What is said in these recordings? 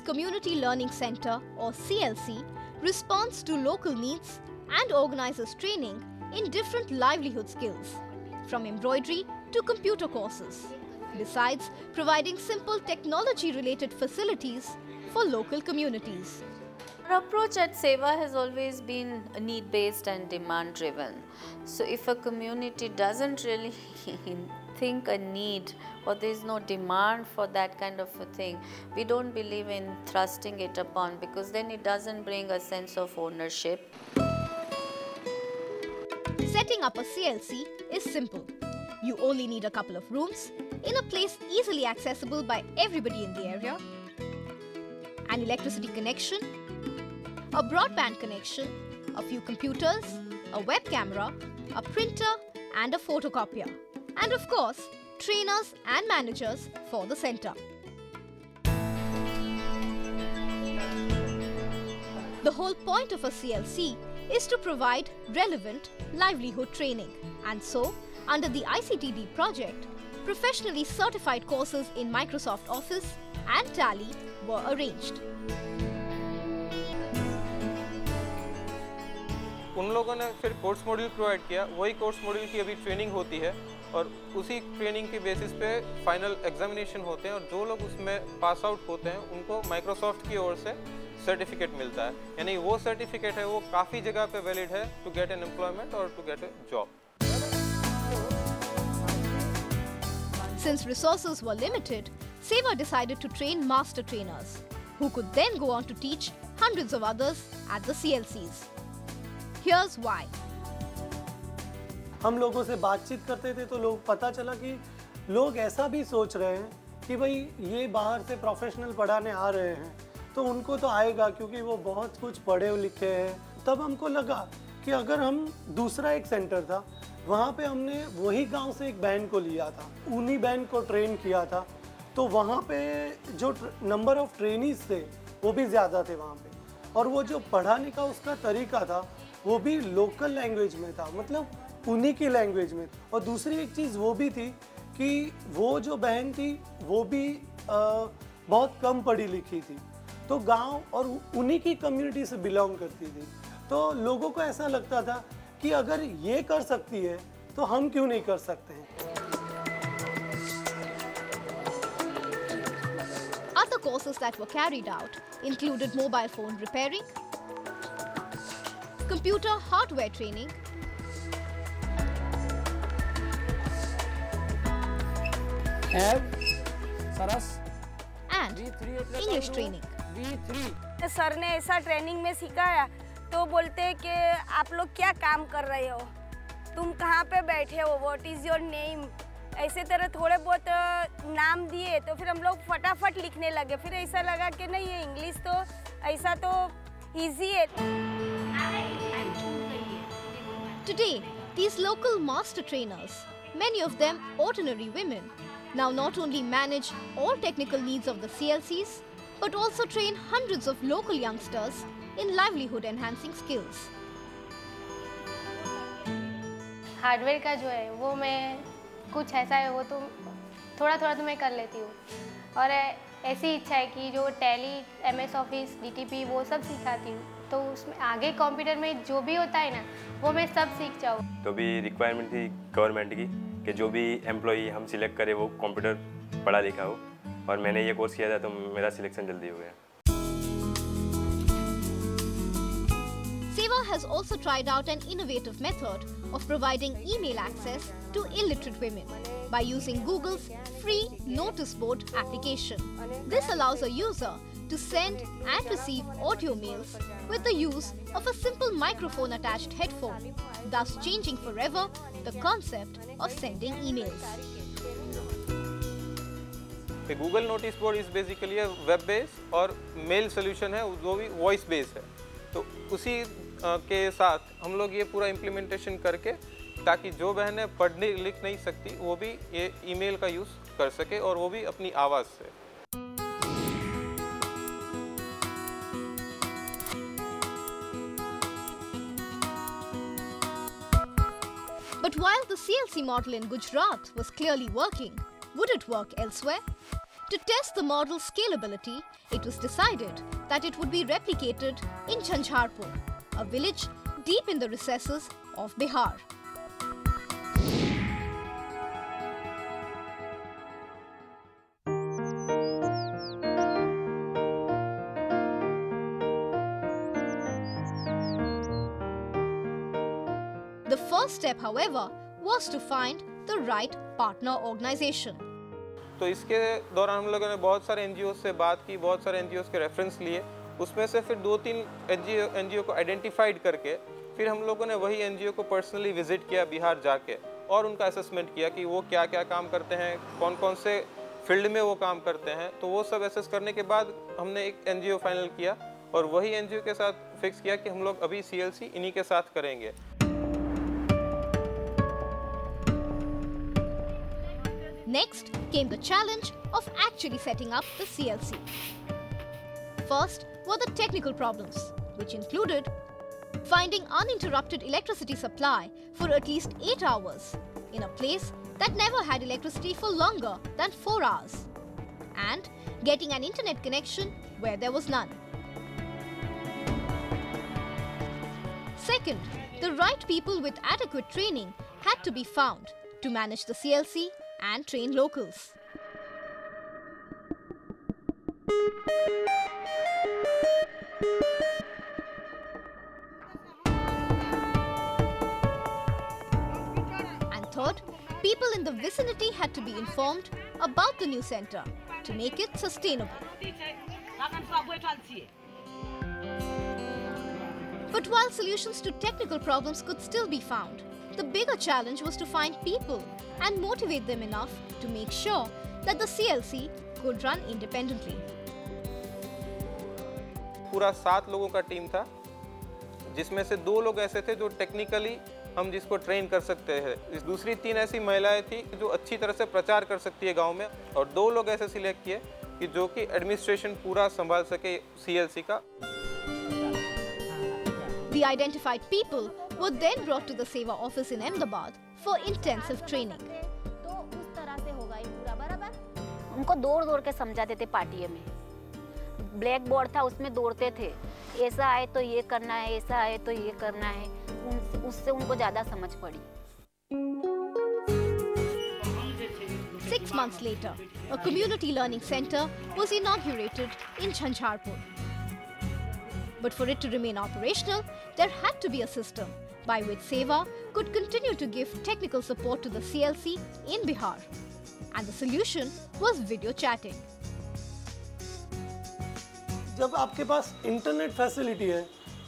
Community Learning Center or CLC responds to local needs and organizes training in different livelihood skills, from embroidery to computer courses, besides providing simple technology-related facilities for local communities. Our approach at Seva has always been need-based and demand-driven. So if a community doesn't really think a need or there is no demand for that kind of a thing, we don't believe in thrusting it upon, because then it doesn't bring a sense of ownership. Setting up a CLC is simple. You only need a couple of rooms in a place easily accessible by everybody in the area, an electricity connection, a broadband connection, a few computers, a web camera, a printer and a photocopier, and of course, trainers and managers for the center. The whole point of a CLC is to provide relevant livelihood training, and so, under the ICTD project, professionally certified courses in Microsoft Office and Tally were arranged. उन लोगों ने फिर course module provide किया, वही course module की अभी training होती है और उसी ट्रेनिंग की बेसिस पे फाइनल एग्जामिनेशन होते हैं और जो लोग उसमें पास आउट होते हैं उनको माइक्रोसॉफ्ट की ओर से सर्टिफिकेट मिलता है, यानी वो सर्टिफिकेट है वो काफ़ी जगह पे वैलिड है टू गेट एन एम्प्लॉयमेंट और to get a job. Since resources were limited, Seva decided to train master trainers, who could then go on to teach hundreds of others at the CLCs. Here's why. हम लोगों से बातचीत करते थे तो लोग पता चला कि लोग ऐसा भी सोच रहे हैं कि भाई ये बाहर से प्रोफेशनल पढ़ाने आ रहे हैं तो उनको तो आएगा क्योंकि वो बहुत कुछ पढ़े लिखे हैं. तब हमको लगा कि अगर हम दूसरा एक सेंटर था वहाँ पे हमने वही गांव से एक बहन को लिया था, उन्हीं बहन को ट्रेन किया था, तो वहाँ पे जो नंबर ऑफ ट्रेनीज थे वो भी ज़्यादा थे वहाँ पे, और वो जो पढ़ाने का उसका तरीका था वो भी लोकल लैंग्वेज में था, मतलब उन्हीं की लैंग्वेज में. और दूसरी एक चीज़ वो भी थी कि वो जो बहन थी वो भी बहुत कम पढ़ी लिखी थी, तो गांव और उन्हीं की कम्युनिटी से बिलोंग करती थी. तो लोगों को ऐसा लगता था कि अगर ये कर सकती है तो हम क्यों नहीं कर सकते हैं. Other courses that were carried out included mobile phone repairing, computer hardware training, and English training. Sir ने ऐसा ट्रेनिंग में सिखाया तो बोलते हैं कि आप लोग क्या काम कर रहे हो, तुम कहाँ पे बैठे हो, व्हाट इज़ योर नेम, ऐसे तरह थोड़े बहुत नाम दिए तो फिर हम लोग फटाफट लिखने लगे. फिर ऐसा लगा कि नहीं ये इंग्लिश तो ऐसा तो इजी है. Today, these local master trainers, many of them ordinary women, now not only manage all technical needs of the CLCs, but also train hundreds of local youngsters in livelihood enhancing skills. Hardware का जो है वो मैं कुछ ऐसा है वो तो थोड़ा थोड़ा तो मैं कर लेती हूँ, और ऐसी इच्छा है कि जो टैली, MS ऑफिस, DTP वो सब सिखाती हूँ, तो उसमें आगे कंप्यूटर में जो भी होता है ना वो मैं सब सीख जाऊँ. तो भी रिक्वायरमेंट थी गवर्नमेंट की कि जो भी एम्प्लॉई हम सिलेक्ट करें वो कंप्यूटर पढ़ा लिखा हो, और मैंने ये कोर्स किया था तो मेरा सिलेक्शन जल्दी हो गया. Seva has also tried out an innovative method of providing email access to illiterate women by using Google's free notice board application. This allows a user to send and receive audio mails with the use of a simple microphone attached headphone, thus changing forever the concept of sending emails. Google Notice Board is basically a web based और mail solution है जो भी voice based है, तो उसी के साथ हम लोग ये पूरा इम्प्लीमेंटेशन करके ताकि जो बहनें पढ़ने लिख नहीं सकती वो भी ये ईमेल का यूज़ कर सके और वो भी अपनी आवाज़ से. But while the CLC model in Gujarat was clearly working, would it work elsewhere? To test the model's scalability, it was decided that it would be replicated in Jhanjharpur, a village deep in the recesses of Bihar. The first step, however, was to find the right partner organization. तो इसके दौरान हम लोगों ने बहुत सारे NGO से बात की, बहुत सारे एनजीओ के रेफरेंस लिए, उसमें से फिर 2-3 एनजीओ को आइडेंटिफाइड करके फिर हम लोगों ने वही एनजीओ को पर्सनली विजिट किया बिहार जाके और उनका असेसमेंट किया कि वो क्या क्या काम करते हैं, कौन कौन से फील्ड में वो काम करते हैं। तो वो सब असेस करने के बाद हमने एक एनजीओ फाइनल किया और वही एनजीओ के साथ फिक्स किया कि हम लोग अभी सीएलसी इन्हीं के साथ करेंगे। Next came the challenge of actually setting up the CLC. First were the technical problems, which included finding uninterrupted electricity supply for at least 8 hours in a place that never had electricity for longer than 4 hours, and getting an internet connection where there was none. Second, the right people with adequate training had to be found to manage the CLC and train locals. And third, people in the vicinity had to be informed about the new center to make it sustainable. But while solutions to technical problems could still be found, the bigger challenge was to find people and motivate them enough to make sure that the CLC could run independently. पूरा 7 लोगों का team था, जिसमें से 2 लोग ऐसे थे जो टेक्निकली हम जिसको ट्रेन कर सकते हैं। इस दूसरी 3 ऐसी महिलाएं थी जो अच्छी तरह से प्रचार कर सकती है गांव में, और 2 लोग ऐसे सिलेक्ट किए कि जो कि एडमिनिस्ट्रेशन पूरा संभाल सके सीएलसी का। The identified people were then brought to the Seva office in Ahmedabad for intensive training. तो उस तरह से होगा ये पूरा बराबर। उनको दौड़ के समझाते थे पार्टी में। ब्लैक बोर्ड था, उसमें दौड़ते थे, ऐसा आए तो ये करना है, ऐसा आए तो ये करना है, उससे उनको ज़्यादा समझ पड़ी। 6 months later, a community learning center was inaugurated in Jhanjharpur. But for it to remain operational, there had to be a system by which Seva could continue to give technical support to the CLC in Bihar. And the solution was video chatting. जब आपके पास internet facility है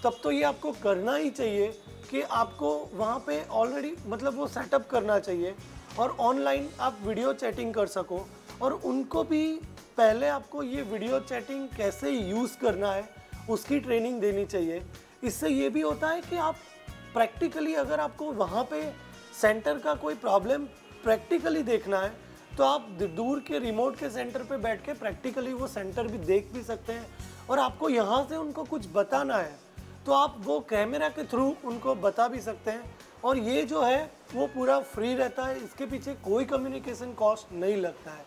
तब तो ये आपको करना ही चाहिए कि आपको वहाँ पे ऑलरेडी मतलब वो सेटअप करना चाहिए और ऑनलाइन आप वीडियो चैटिंग कर सको, और उनको भी पहले आपको ये वीडियो चैटिंग कैसे यूज़ करना है उसकी ट्रेनिंग देनी चाहिए। इससे ये भी होता है कि आप प्रैक्टिकली अगर आपको वहाँ पे सेंटर का कोई प्रॉब्लम प्रैक्टिकली देखना है तो आप दूर के रिमोट के सेंटर पे बैठ के प्रैक्टिकली वो सेंटर भी देख भी सकते हैं, और आपको यहाँ से उनको कुछ बताना है तो आप वो कैमरा के थ्रू उनको बता भी सकते हैं, और ये जो है वो पूरा फ्री रहता है, इसके पीछे कोई कम्युनिकेशन कॉस्ट नहीं लगता है।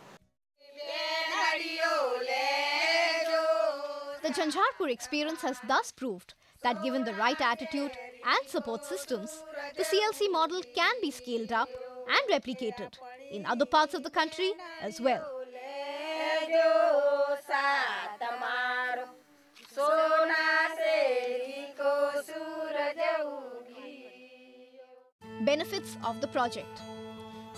The Jhanjharpur experience has thus proved that given the right attitude and support systems, the CLC model can be scaled up and replicated in other parts of the country as well. Benefits of the project.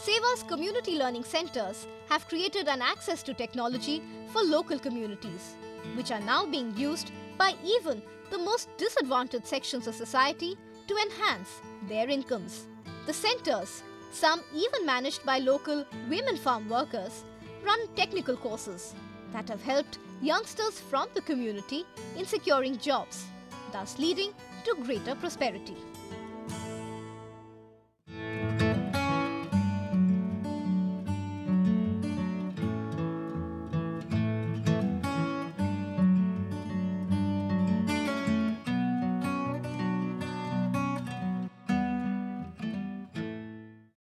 Seva's community learning centers have created an access to technology for local communities, which are now being used by even the most disadvantaged sections of society to enhance their incomes. The centers, some even managed by local women farm workers, run technical courses that have helped youngsters from the community in securing jobs, thus leading to greater prosperity.